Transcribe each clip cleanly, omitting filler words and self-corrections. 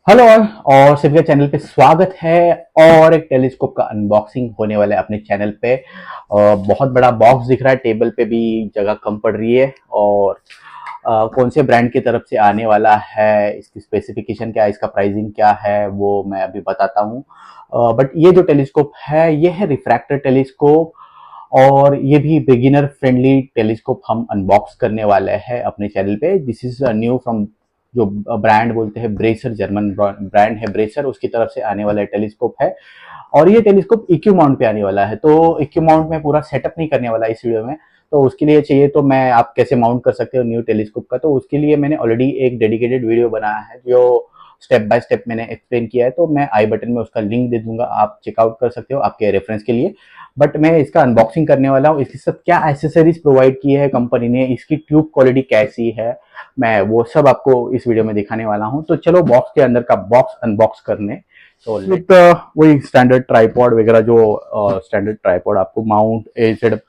Hello और सिर्फ channel पे स्वागत है। और एक टेलीस्कोप का अनबॉक्सिंग होने वाला है अपने चैनल पे। बहुत बड़ा बॉक्स दिख रहा है, टेबल पे भी जगह कम पड़ रही है। और कौन से ब्रांड की तरफ से आने वाला है, इसकी स्पेसिफिकेशन क्या है, इसका प्राइसिंग क्या है, वो मैं अभी बताता हूँ। बट ये जो टेलीस्कोप है ये है रिफ्रैक्टर टेलीस्कोप। और ये भी बिगिनर फ्रेंडली टेलीस्कोप हम अनबॉक्स करने वाले हैं अपने चैनल पे। दिस इज न्यू फ्रॉम जो ब्रांड बोलते हैं ब्रेसर, जर्मन ब्रांड है ब्रेसर, उसकी तरफ से आने वाला टेलीस्कोप है। और ये टेलीस्कोप इक्यू माउंट पे आने वाला है, तो इक्यू माउंट में पूरा सेटअप नहीं करने वाला इस वीडियो में। तो उसके लिए चाहिए तो मैं आप कैसे माउंट कर सकते हो न्यू टेलीस्कोप का, तो उसके लिए मैंने ऑलरेडी एक डेडिकेटेड वीडियो बनाया है जो स्टेप बाय स्टेप मैंने एक्सप्लेन किया है। तो मैं आई बटन में उसका लिंक दे दूंगा, आप चेकआउट कर सकते हो आपके रेफरेंस के लिए। बट मैं इसका अनबॉक्सिंग करने वाला हूँ, इसके साथ क्या एसेसरीज प्रोवाइड की है कंपनी ने, इसकी ट्यूब क्वालिटी कैसी है, मैं वो सब आपको इस वीडियो में दिखाने वाला हूँ। तो चलो बॉक्स के अंदर का बॉक्स अनबॉक्स करने। तो विद वही स्टैंडर्ड ट्राइपॉड वगैरह, जो स्टैंडर्ड ट्राइपॉड आपको माउंट एजेड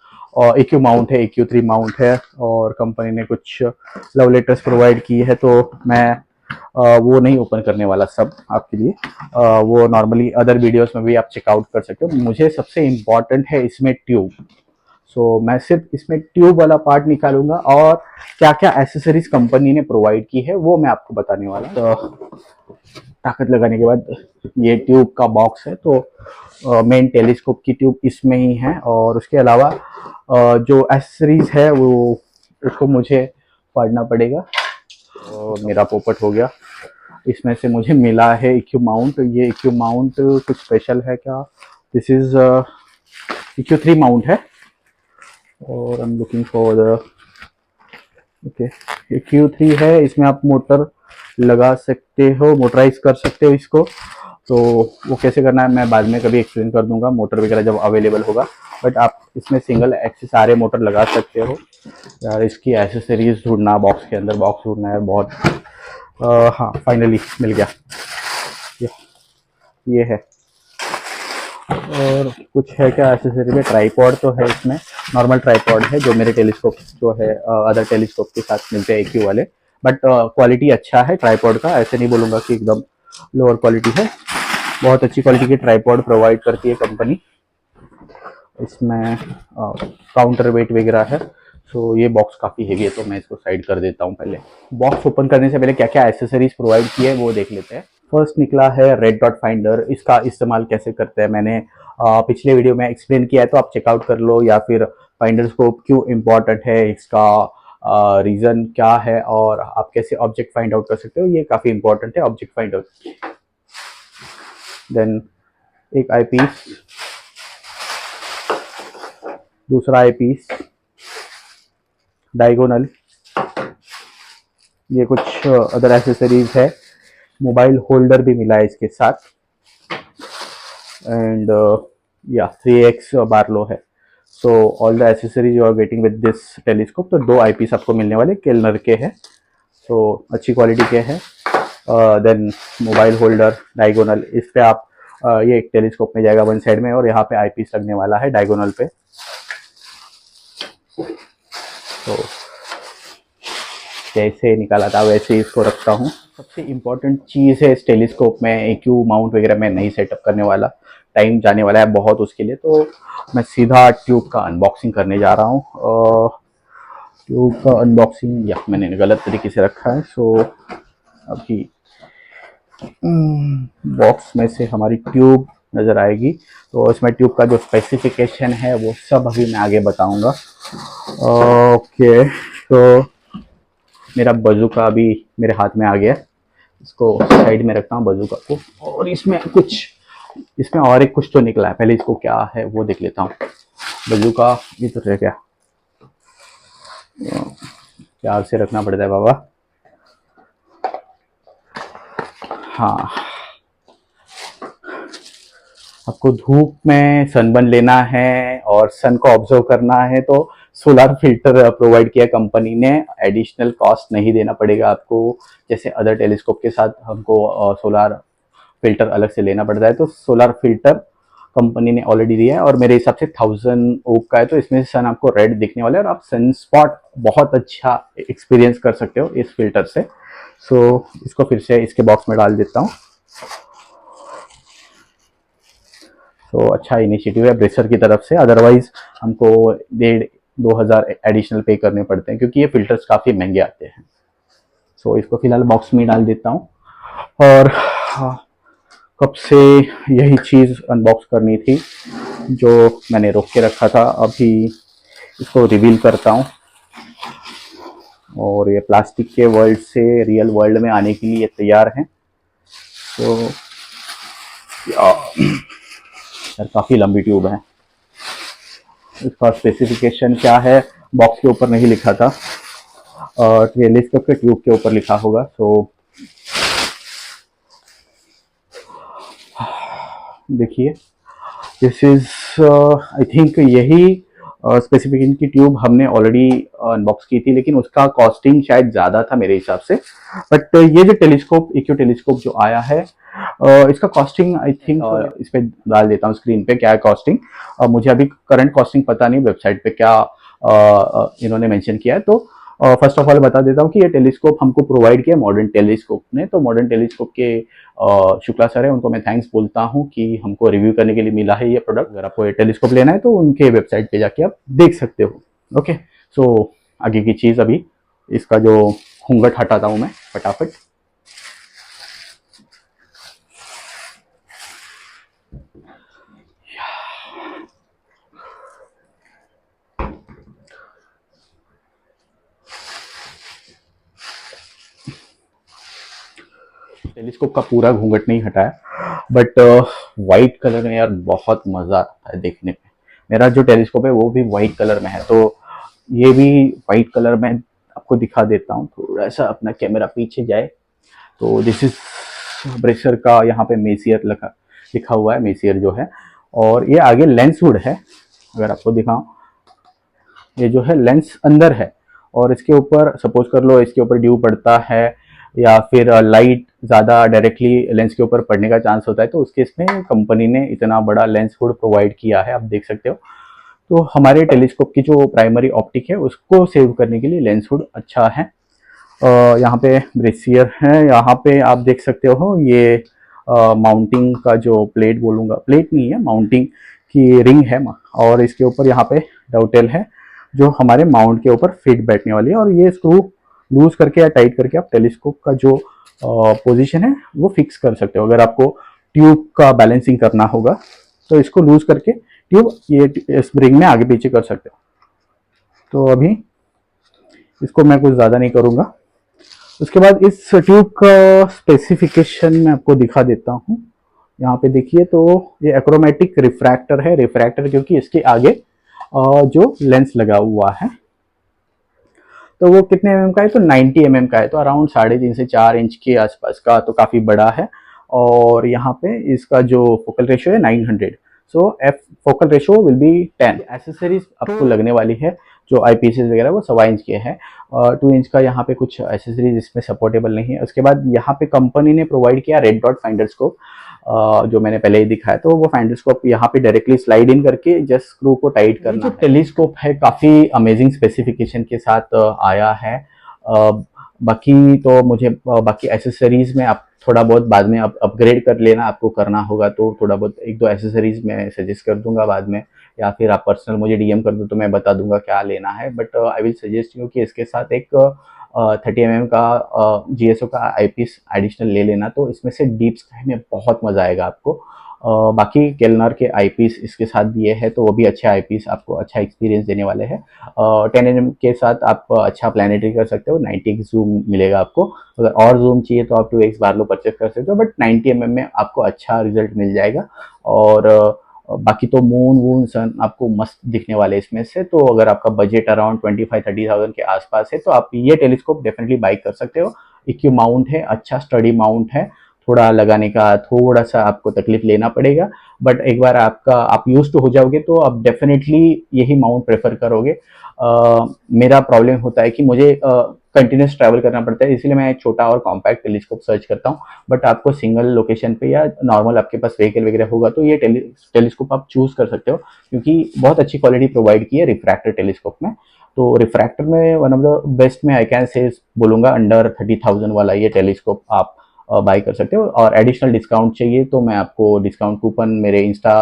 EQ माउंट है, EQ3 माउंट है। और कंपनी ने कुछ लव लेटर्स प्रोवाइड की है, तो मैं वो नहीं ओपन करने वाला सब आपके लिए। वो नॉर्मली अदर वीडियोस में भी आप चेकआउट कर सकते हो। मुझे सबसे इम्पॉर्टेंट है इसमें ट्यूब। सो मैं सिर्फ इसमें ट्यूब वाला पार्ट निकालूंगा और क्या क्या एसेसरीज कंपनी ने प्रोवाइड की है वो मैं आपको बताने वाला हूं। तो ताकत लगाने के बाद ये ट्यूब का बॉक्स है, तो मेन टेलीस्कोप की ट्यूब इसमें ही है। और उसके अलावा जो एसेसरीज है वो उसको मुझे पढ़ना पड़ेगा। और मेरा पोपट हो गया। इसमें से मुझे मिला है EQ माउंट। ये EQ माउंट कुछ स्पेशल है क्या? दिस इज EQ3 माउंट है। और I am looking for the okay, EQ3 है। इसमें आप मोटर लगा सकते हो, मोटराइज कर सकते हो इसको। तो वो कैसे करना है मैं बाद में कभी एक्सप्लेन कर दूंगा, मोटर वगैरह जब अवेलेबल होगा। बट आप इसमें सिंगल एक्सिस सारे मोटर लगा सकते हो। यार इसकी एसेसरीज ढूंढना, बॉक्स के अंदर बॉक्स ढूंढना है बहुत। हाँ फाइनली मिल गया। ये, ये है। और कुछ है क्या एसेसरी में? ट्राईपॉड तो है इसमें, नॉर्मल ट्राईपॉड है जो मेरे टेलीस्कोप जो है अदर टेलीस्कोप के साथ मिलते हैं EQ वाले। बट क्वालिटी अच्छा है ट्राईपॉड का, ऐसे नहीं बोलूँगा कि एकदम लोअर क्वालिटी है। बहुत अच्छी क्वालिटी की ट्राईपॉड प्रोवाइड करती है कंपनी। इसमें काउंटर वेट वगैरह है। सो ये बॉक्स काफ़ी हेवी है, तो मैं इसको साइड कर देता हूँ। पहले बॉक्स ओपन करने से पहले क्या क्या एसेसरीज प्रोवाइड की है वो देख लेते हैं। फर्स्ट निकला है रेड डॉट फाइंडर। इसका इस्तेमाल कैसे करते हैं मैंने पिछले वीडियो में एक्सप्लेन किया है, तो आप चेकआउट कर लो। या फिर फाइंडर स्कोप क्यों इम्पोर्टेंट है, इसका रीज़न क्या है, और आप कैसे ऑब्जेक्ट फाइंड आउट कर सकते हो, ये काफ़ी इंपॉर्टेंट है ऑब्जेक्ट फाइंड आउट। देन एक आई पीस, दूसरा आई पीस डायगोनल। ये कुछ अदर एसेसरीज है। मोबाइल होल्डर भी मिला है इसके साथ। एंड या 3x बारलो है। So all the accessories you are getting with this telescope. तो दो आई पीस आपको मिलने वाले केलनर के हैं, सो अच्छी क्वालिटी के हैं। देन मोबाइल होल्डर डायगोनल, इस पे आप ये एक टेलीस्कोप में जाएगा वन साइड में, और यहाँ पे आई पीस लगने वाला है डायगोनल पे। तो जैसे निकाला था वैसे ही इसको रखता हूँ। सबसे इम्पोर्टेंट चीज़ है इस टेलीस्कोप में EQ माउंट वगैरह मैं नहीं सेटअप करने वाला, टाइम जाने वाला है बहुत उसके लिए। तो मैं सीधा ट्यूब का अनबॉक्सिंग करने जा रहा हूँ। ट्यूब का अनबॉक्सिंग, या मैंने गलत तरीके से रखा है। सो अभी बॉक्स में से हमारी ट्यूब नज़र आएगी, तो इसमें ट्यूब का जो स्पेसिफिकेशन है वो सब अभी मैं आगे बताऊंगा। ओके, तो मेरा बजूका अभी मेरे हाथ में आ गया। इसको साइड में रखता हूँ बजूका को। और इसमें और एक कुछ तो निकला है, पहले इसको क्या है वो देख लेता हूँ। बजूका ये तो रह गया, प्यार से रखना पड़ता है बाबा। हाँ, आपको धूप में सनबर्न लेना है और सन को ऑब्जर्व करना है, तो सोलर फिल्टर प्रोवाइड किया कंपनी ने। एडिशनल कॉस्ट नहीं देना पड़ेगा आपको, जैसे अदर टेलीस्कोप के साथ हमको सोलर फिल्टर अलग से लेना पड़ता है। तो सोलर फिल्टर कंपनी ने ऑलरेडी दिया है, और मेरे हिसाब से 1000 ओक का है। तो इसमें सन आपको रेड दिखने वाला है, और आप सन स्पॉट बहुत अच्छा एक्सपीरियंस कर सकते हो इस फिल्टर से। सो इसको फिर से इसके बॉक्स में डाल देता हूँ। तो अच्छा इनिशिएटिव है ब्रेसर की तरफ से, अदरवाइज हमको 1,500-2,000 एडिशनल पे करने पड़ते हैं क्योंकि ये फिल्टर्स काफ़ी महंगे आते हैं। सो इसको फिलहाल बॉक्स में डाल देता हूँ। और कब से यही चीज़ अनबॉक्स करनी थी जो मैंने रोक के रखा था, अभी इसको रिवील करता हूँ। और ये प्लास्टिक के वर्ल्ड से रियल वर्ल्ड में आने के लिए तैयार हैं। तो यार काफ़ी लंबी ट्यूब है। इसका स्पेसिफिकेशन क्या है बॉक्स के ऊपर नहीं लिखा था, टेलीस्कोप के ट्यूब के ऊपर लिखा होगा। तो देखिए, दिस इज आई थिंक यही स्पेसिफिकेशन की ट्यूब हमने ऑलरेडी अनबॉक्स की थी, लेकिन उसका कॉस्टिंग शायद ज़्यादा था मेरे हिसाब से। बट ये जो टेलीस्कोप, इक्यू टेलीस्कोप जो आया है, इसका कॉस्टिंग आई थिंक इस पे डाल देता हूँ स्क्रीन पे क्या है कॉस्टिंग। मुझे अभी करंट कॉस्टिंग पता नहीं, वेबसाइट पे क्या इन्होंने मेंशन किया है। तो फर्स्ट ऑफ ऑल बता देता हूँ कि ये टेलीस्कोप हमको प्रोवाइड किया मॉडर्न टेलीस्कोप ने। तो मॉडर्न टेलीस्कोप के शुक्ला सर है, उनको मैं थैंक्स बोलता हूँ कि हमको रिव्यू करने के लिए मिला है ये प्रोडक्ट। अगर आपको ये टेलीस्कोप लेना है तो उनके वेबसाइट पे जाके आप देख सकते हो। ओके, सो आगे की चीज़, अभी इसका जो घूंघट हटाता हूँ मैं फटाफट। टेलीस्कोप का पूरा घूंघट नहीं हटाया, बट वाइट कलर में यार बहुत मज़ा आता है देखने में। मेरा जो टेलीस्कोप है वो भी वाइट कलर में है, तो ये भी वाइट कलर में आपको दिखा देता हूँ। थोड़ा सा अपना कैमरा पीछे जाए तो दिस इज ब्रेसर का, यहाँ पे मेसियर लिखा हुआ है, मेसियर जो है। और ये आगे लेंस हुड है, अगर आपको दिखाऊं, ये जो है लेंस अंदर है। और इसके ऊपर सपोज कर लो इसके ऊपर ड्यू पड़ता है या फिर लाइट ज़्यादा डायरेक्टली लेंस के ऊपर पड़ने का चांस होता है, तो उसके इसमें कंपनी ने इतना बड़ा लेंस हुड प्रोवाइड किया है, आप देख सकते हो। तो हमारे टेलीस्कोप की जो प्राइमरी ऑप्टिक है उसको सेव करने के लिए लेंस हुड अच्छा है। यहाँ पे ब्रेसियर है, यहाँ पे आप देख सकते हो ये माउंटिंग का जो प्लेट बोलूँगा, प्लेट नहीं है, माउंटिंग की रिंग है। और इसके ऊपर यहाँ पे डाउटेल है जो हमारे माउंट के ऊपर फिट बैठने वाली है। और ये स्क्रू लूज करके या टाइट करके आप टेलीस्कोप का जो पोजीशन है वो फिक्स कर सकते हो। अगर आपको ट्यूब का बैलेंसिंग करना होगा तो इसको लूज करके ट्यूब ये इस रिंग में आगे पीछे कर सकते हो। तो अभी इसको मैं कुछ ज़्यादा नहीं करूँगा। उसके बाद इस ट्यूब का स्पेसिफिकेशन मैं आपको दिखा देता हूँ। यहाँ पे देखिए, तो ये एक्रोमेटिक रिफ्रैक्टर है, रिफ्रैक्टर क्योंकि इसके आगे जो लेंस लगा हुआ है। तो वो कितने mm का है, तो 90 mm का है, तो अराउंड 3.5 से 4 इंच के आसपास का, तो काफ़ी बड़ा है। और यहाँ पे इसका जो फोकल रेशियो है 900, so F focal ratio will be 10। Accessories आपको लगने वाली है जो आई पीसेस वगैरह वो 1.25 इंच के हैं, 2 इंच का यहाँ पे कुछ एसेसरीज इसमें सपोर्टेबल नहीं है। उसके बाद यहाँ पे कंपनी ने प्रोवाइड किया रेड डॉट फाइंडर स्कोप, जो मैंने पहले ही दिखाया। तो वो फाइंडर स्कोप यहाँ पे डायरेक्टली स्लाइड इन करके जस्ट स्क्रू को टाइट करना। जो टेलीस्कोप है काफ़ी अमेजिंग स्पेसिफिकेशन के साथ आया है। बाकी तो मुझे बाकी एसेसरीज में आप थोड़ा बहुत बाद में अपग्रेड कर लेना, आपको करना होगा तो थोड़ा बहुत 1-2 एसेसरीज मैं सजेस्ट कर दूंगा बाद में, या फिर आप पर्सनल मुझे डीएम कर दो तो मैं बता दूंगा क्या लेना है। But I will suggest you कि इसके साथ एक 30 mm का जीएसओ का आईपीस एडिशनल ले लेना, तो इसमें से डीप स्काई में बहुत मजा आएगा आपको। बाकी केलनर के आईपीस इसके साथ दिए हैं, तो वो भी अच्छे आईपीस आपको अच्छा एक्सपीरियंस देने वाले हैं। 10 mm के साथ आप अच्छा प्लानिटरी कर सकते हो, 90x जूम मिलेगा आपको। अगर और जूम चाहिए तो आप 2x बारलो परचेस कर सकते हो, बट 90 mm में आपको अच्छा रिजल्ट मिल जाएगा। और बाकी तो मून वून सन आपको मस्त दिखने वाले इसमें से। तो अगर आपका बजट अराउंड 25-30,000 के आसपास है तो आप ये टेलीस्कोप डेफिनेटली बाई कर सकते हो। इक्यू माउंट है, अच्छा स्टडी माउंट है, थोड़ा लगाने का थोड़ा सा आपको तकलीफ लेना पड़ेगा, बट एक बार आप यूज टू हो जाओगे तो आप डेफिनेटली यही माउंट प्रेफर करोगे। मेरा प्रॉब्लम होता है कि मुझे कंटिन्यूस ट्रैवल करना पड़ता है, इसलिए मैं छोटा और कॉम्पैक्ट टेलीस्कोप सर्च करता हूँ। बट आपको सिंगल लोकेशन पे या नॉर्मल आपके पास व्हीकल वगैरह होगा तो ये टेलीस्कोप आप चूज कर सकते हो, क्योंकि बहुत अच्छी क्वालिटी प्रोवाइड की है रिफ्रैक्टर टेलीस्कोप में। तो रिफ्रैक्टर में वन ऑफ द बेस्ट में आई कैन से बोलूँगा, अंडर 30,000 वाला ये टेलीस्कोप आप बाई कर सकते हो। और एडिशनल डिस्काउंट चाहिए तो मैं आपको डिस्काउंट कूपन मेरे इंस्टा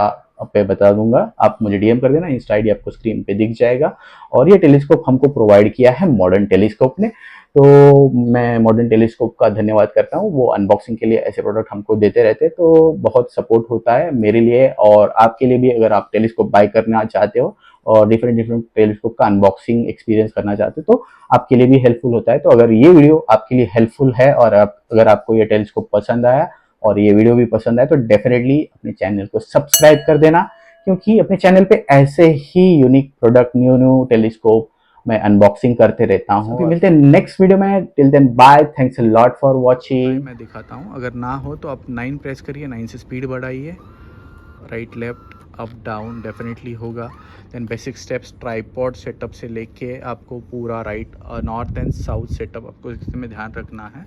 पे बता दूंगा, आप मुझे डीएम कर देना, इंस्टा आईडी आपको स्क्रीन पे दिख जाएगा। और ये टेलीस्कोप हमको प्रोवाइड किया है मॉडर्न टेलीस्कोप ने, तो मैं मॉडर्न टेलीस्कोप का धन्यवाद करता हूँ। वो अनबॉक्सिंग के लिए ऐसे प्रोडक्ट हमको देते रहते, तो बहुत सपोर्ट होता है मेरे लिए और आपके लिए भी। अगर आप टेलीस्कोप बाय करना चाहते हो और डिफरेंट डिफरेंट टेलीस्कोप का अनबॉक्सिंग एक्सपीरियंस करना चाहते हो, तो आपके लिए भी हेल्पफुल होता है। तो अगर ये वीडियो आपके लिए हेल्पफुल है और अगर आपको ये टेलीस्कोप पसंद आया और ये वीडियो भी पसंद आए, तो डेफिनेटली अपने चैनल को सब्सक्राइब कर देना, क्योंकि अपने चैनल पे ऐसे ही unique product, new new telescope मैं अनबॉक्सिंग करते रहता हूँ। अभी मिलते हैं नेक्स्ट वीडियो में, till then bye, thanks a lot for watching. मैं दिखाता हूँ, अगर ना हो तो आप 9 प्रेस करिए, 9 से स्पीड बढ़ाइए, right left up down definitely होगा। Then basic steps tripod setup से लेके आपको पूरा right north and south setup आपको इसमें ध्यान रखना है।